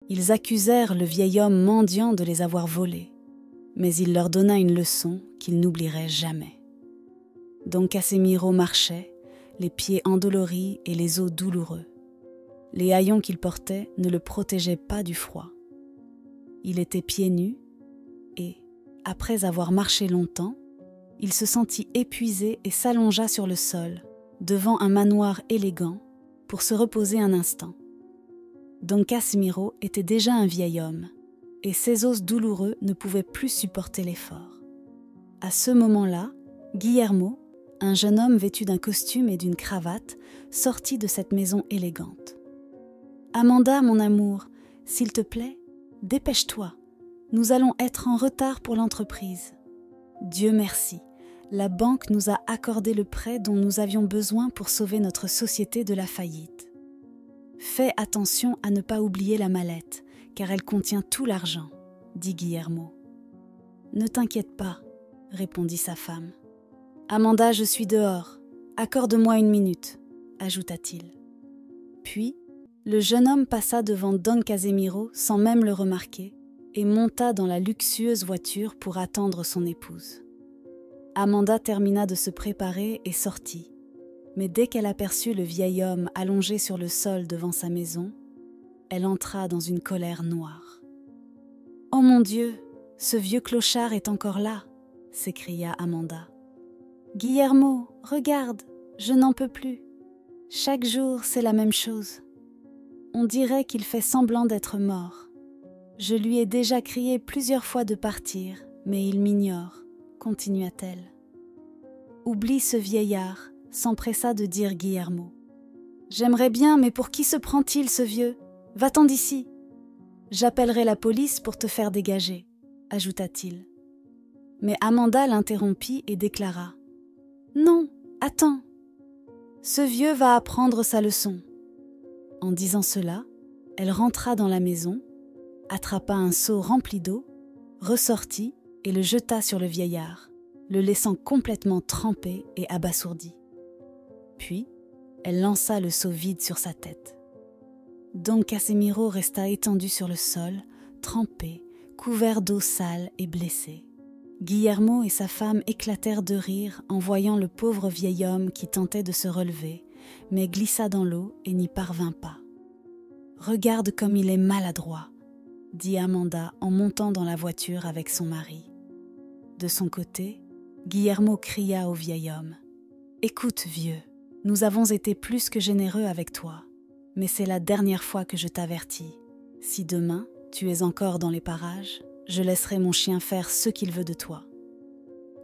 Ils accusèrent le vieil homme mendiant de les avoir volés, mais il leur donna une leçon qu'ils n'oublieraient jamais. Don Casimiro marchait, les pieds endoloris et les os douloureux. Les haillons qu'il portait ne le protégeaient pas du froid. Il était pieds nus et, après avoir marché longtemps, il se sentit épuisé et s'allongea sur le sol, devant un manoir élégant, pour se reposer un instant. Don Casimiro était déjà un vieil homme, et ses os douloureux ne pouvaient plus supporter l'effort. À ce moment-là, Guillermo, un jeune homme vêtu d'un costume et d'une cravate, sortit de cette maison élégante. « Amanda, mon amour, s'il te plaît, dépêche-toi. Nous allons être en retard pour l'entreprise. Dieu merci, la banque nous a accordé le prêt dont nous avions besoin pour sauver notre société de la faillite. Fais attention à ne pas oublier la mallette, car elle contient tout l'argent, dit Guillermo. Ne t'inquiète pas, répondit sa femme. Amanda, je suis dehors. Accorde-moi 1 minute, ajouta-t-il. Puis, le jeune homme passa devant Don Casimiro sans même le remarquer et monta dans la luxueuse voiture pour attendre son épouse. Amanda termina de se préparer et sortit, mais dès qu'elle aperçut le vieil homme allongé sur le sol devant sa maison, elle entra dans une colère noire. « Oh mon Dieu, ce vieux clochard est encore là !» s'écria Amanda. « Guillermo, regarde, je n'en peux plus. Chaque jour, c'est la même chose. On dirait qu'il fait semblant d'être mort. Je lui ai déjà crié plusieurs fois de partir, mais il m'ignore, continua-t-elle. « Oublie ce vieillard, s'empressa de dire Guillermo. J'aimerais bien, mais pour qui se prend-il, ce vieux ? Va-t'en d'ici. J'appellerai la police pour te faire dégager, ajouta-t-il. Mais Amanda l'interrompit et déclara. Non, attends. Ce vieux va apprendre sa leçon. En disant cela, elle rentra dans la maison, attrapa un seau rempli d'eau, ressortit et le jeta sur le vieillard, le laissant complètement trempé et abasourdi. Puis, elle lança le seau vide sur sa tête. Don Casimiro resta étendu sur le sol, trempé, couvert d'eau sale et blessé. Guillermo et sa femme éclatèrent de rire en voyant le pauvre vieil homme qui tentait de se relever, mais glissa dans l'eau et n'y parvint pas. « Regarde comme il est maladroit !» dit Amanda en montant dans la voiture avec son mari. De son côté, Guillermo cria au vieil homme. « Écoute, vieux, nous avons été plus que généreux avec toi, mais c'est la dernière fois que je t'avertis. Si demain, tu es encore dans les parages, je laisserai mon chien faire ce qu'il veut de toi. »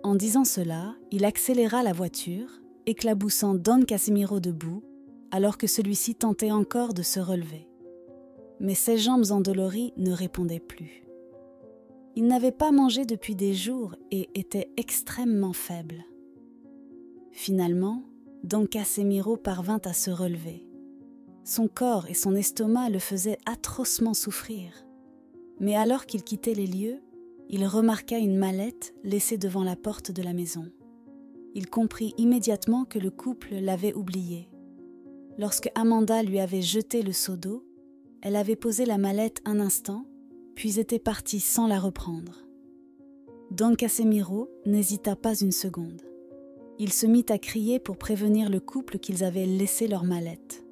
En disant cela, il accéléra la voiture, éclaboussant Don Casimiro debout, alors que celui-ci tentait encore de se relever. Mais ses jambes endolories ne répondaient plus. Il n'avait pas mangé depuis des jours et était extrêmement faible. Finalement, Don Casimiro parvint à se relever. Son corps et son estomac le faisaient atrocement souffrir. Mais alors qu'il quittait les lieux, il remarqua une mallette laissée devant la porte de la maison. Il comprit immédiatement que le couple l'avait oublié. Lorsque Amanda lui avait jeté le seau d'eau, elle avait posé la mallette un instant, puis était partie sans la reprendre. Don Casimiro n'hésita pas une seconde. Il se mit à crier pour prévenir le couple qu'ils avaient laissé leur mallette.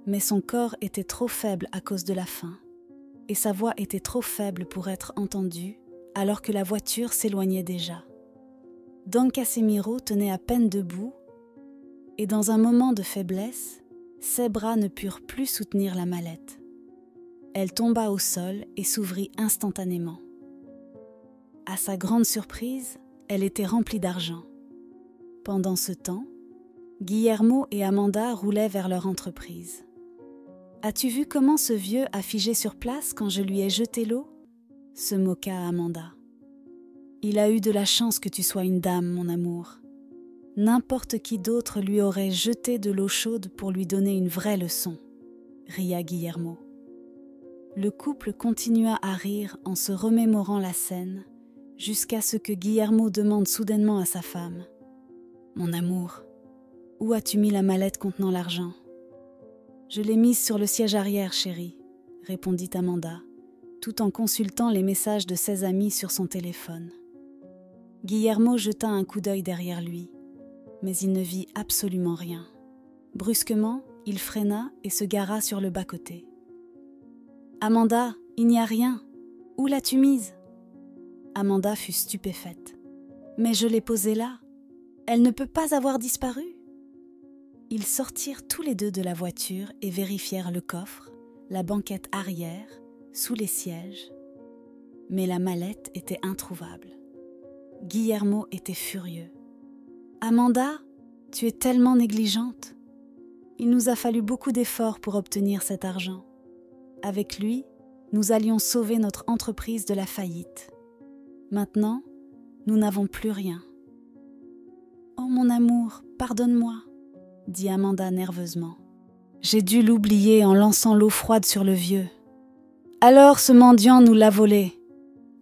Mais son corps était trop faible à cause de la faim, et sa voix était trop faible pour être entendue, alors que la voiture s'éloignait déjà. Don Casimiro tenait à peine debout, et dans un moment de faiblesse, ses bras ne purent plus soutenir la mallette. Elle tomba au sol et s'ouvrit instantanément. À sa grande surprise, elle était remplie d'argent. Pendant ce temps, Guillermo et Amanda roulaient vers leur entreprise. « As-tu vu comment ce vieux a figé sur place quand je lui ai jeté l'eau ?» se moqua Amanda. « Il a eu de la chance que tu sois une dame, mon amour. N'importe qui d'autre lui aurait jeté de l'eau chaude pour lui donner une vraie leçon, » ria Guillermo. Le couple continua à rire en se remémorant la scène, jusqu'à ce que Guillermo demande soudainement à sa femme. « Mon amour, où as-tu mis la mallette contenant l'argent ?»« Je l'ai mise sur le siège arrière, chérie, » répondit Amanda, tout en consultant les messages de ses amis sur son téléphone. Guillermo jeta un coup d'œil derrière lui, mais il ne vit absolument rien. Brusquement, il freina et se gara sur le bas-côté. « Amanda, il n'y a rien. Où l'as-tu mise ?» Amanda fut stupéfaite. « Mais je l'ai posée là. Elle ne peut pas avoir disparu. » Ils sortirent tous les deux de la voiture et vérifièrent le coffre, la banquette arrière, sous les sièges. Mais la mallette était introuvable. Guillermo était furieux. « Amanda, tu es tellement négligente. Il nous a fallu beaucoup d'efforts pour obtenir cet argent. Avec lui, nous allions sauver notre entreprise de la faillite. Maintenant, nous n'avons plus rien. »« Oh mon amour, pardonne-moi, » dit Amanda nerveusement. « J'ai dû l'oublier en lançant l'eau froide sur le vieux. Alors ce mendiant nous l'a volé.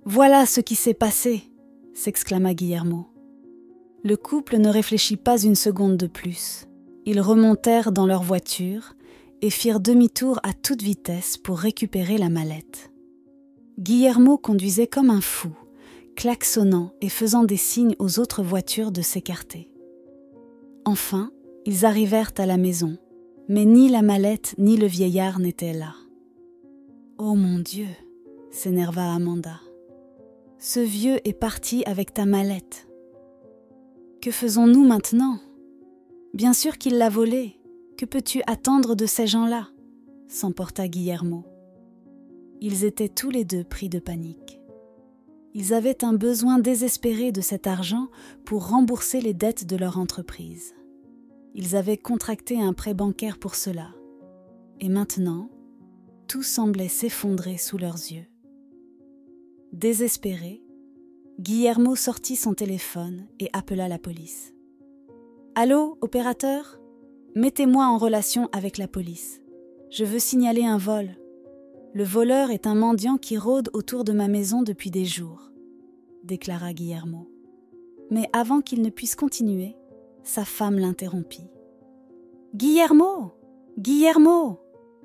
Voilà ce qui s'est passé, » s'exclama Guillermo. Le couple ne réfléchit pas une seconde de plus. Ils remontèrent dans leur voiture et firent demi-tour à toute vitesse pour récupérer la mallette. Guillermo conduisait comme un fou, klaxonnant et faisant des signes aux autres voitures de s'écarter. Enfin, ils arrivèrent à la maison, mais ni la mallette ni le vieillard n'étaient là. « Oh mon Dieu !» s'énerva Amanda. « Ce vieux est parti avec ta mallette. Que faisons-nous maintenant ? Bien sûr qu'il l'a volée. Que peux-tu attendre de ces gens-là ?» s'emporta Guillermo. Ils étaient tous les deux pris de panique. Ils avaient un besoin désespéré de cet argent pour rembourser les dettes de leur entreprise. Ils avaient contracté un prêt bancaire pour cela. Et maintenant, tout semblait s'effondrer sous leurs yeux. Désespéré, Guillermo sortit son téléphone et appela la police. « Allô, opérateur ? Mettez-moi en relation avec la police. Je veux signaler un vol. Le voleur est un mendiant qui rôde autour de ma maison depuis des jours, » déclara Guillermo. Mais avant qu'il ne puisse continuer, sa femme l'interrompit. « Guillermo ! Guillermo !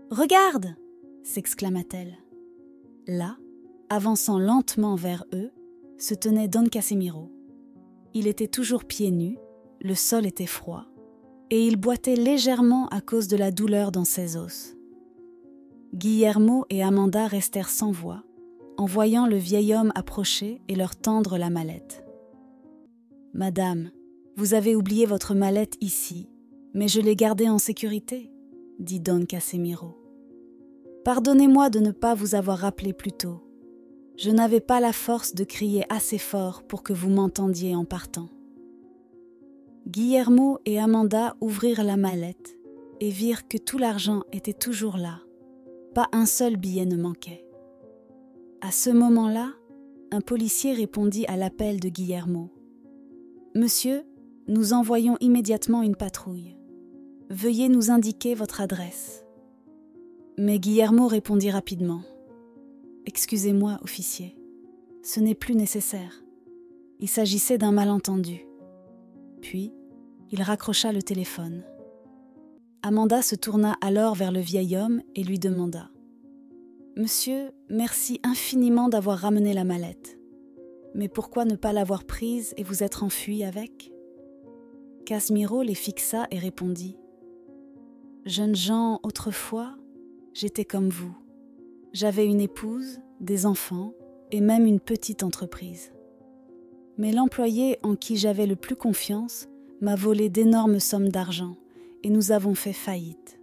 Regarde !» s'exclama-t-elle. Là, avançant lentement vers eux, se tenait Don Casimiro. Il était toujours pieds nus, le sol était froid, et il boitait légèrement à cause de la douleur dans ses os. Guillermo et Amanda restèrent sans voix, en voyant le vieil homme approcher et leur tendre la mallette. « Madame, vous avez oublié votre mallette ici, mais je l'ai gardée en sécurité, » dit Don Casimiro. « Pardonnez-moi de ne pas vous avoir rappelé plus tôt. Je n'avais pas la force de crier assez fort pour que vous m'entendiez en partant. » Guillermo et Amanda ouvrirent la mallette et virent que tout l'argent était toujours là. Pas un seul billet ne manquait. À ce moment-là, un policier répondit à l'appel de Guillermo. « Monsieur, nous envoyons immédiatement une patrouille. Veuillez nous indiquer votre adresse. » Mais Guillermo répondit rapidement. « Excusez-moi, officier, ce n'est plus nécessaire. Il s'agissait d'un malentendu. » Puis, il raccrocha le téléphone. Amanda se tourna alors vers le vieil homme et lui demanda « Monsieur, merci infiniment d'avoir ramené la mallette. Mais pourquoi ne pas l'avoir prise et vous être enfui avec ?» Casimiro les fixa et répondit « Jeunes gens, autrefois, j'étais comme vous. J'avais une épouse, des enfants et même une petite entreprise. Mais l'employé en qui j'avais le plus confiance m'a volé d'énormes sommes d'argent et nous avons fait faillite.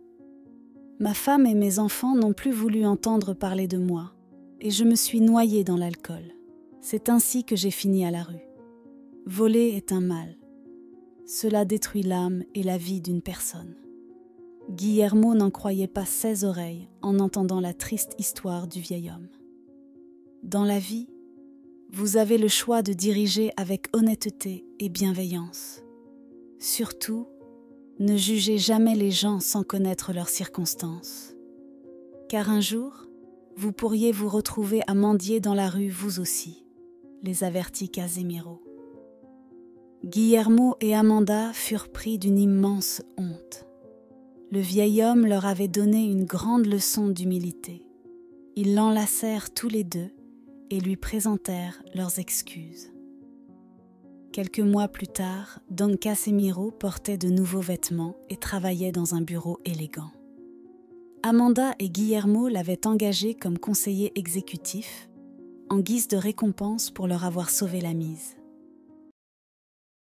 Ma femme et mes enfants n'ont plus voulu entendre parler de moi et je me suis noyée dans l'alcool. C'est ainsi que j'ai fini à la rue. Voler est un mal. Cela détruit l'âme et la vie d'une personne. » Guillermo n'en croyait pas ses oreilles en entendant la triste histoire du vieil homme. Dans la vie, vous avez le choix de diriger avec honnêteté et bienveillance. Surtout, ne jugez jamais les gens sans connaître leurs circonstances. Car un jour, vous pourriez vous retrouver à mendier dans la rue vous aussi, les avertit Casimiro. Guillermo et Amanda furent pris d'une immense honte. Le vieil homme leur avait donné une grande leçon d'humilité. Ils l'enlacèrent tous les deux et lui présentèrent leurs excuses. Quelques mois plus tard, Don Casimiro portait de nouveaux vêtements et travaillait dans un bureau élégant. Amanda et Guillermo l'avaient engagé comme conseiller exécutif, en guise de récompense pour leur avoir sauvé la mise.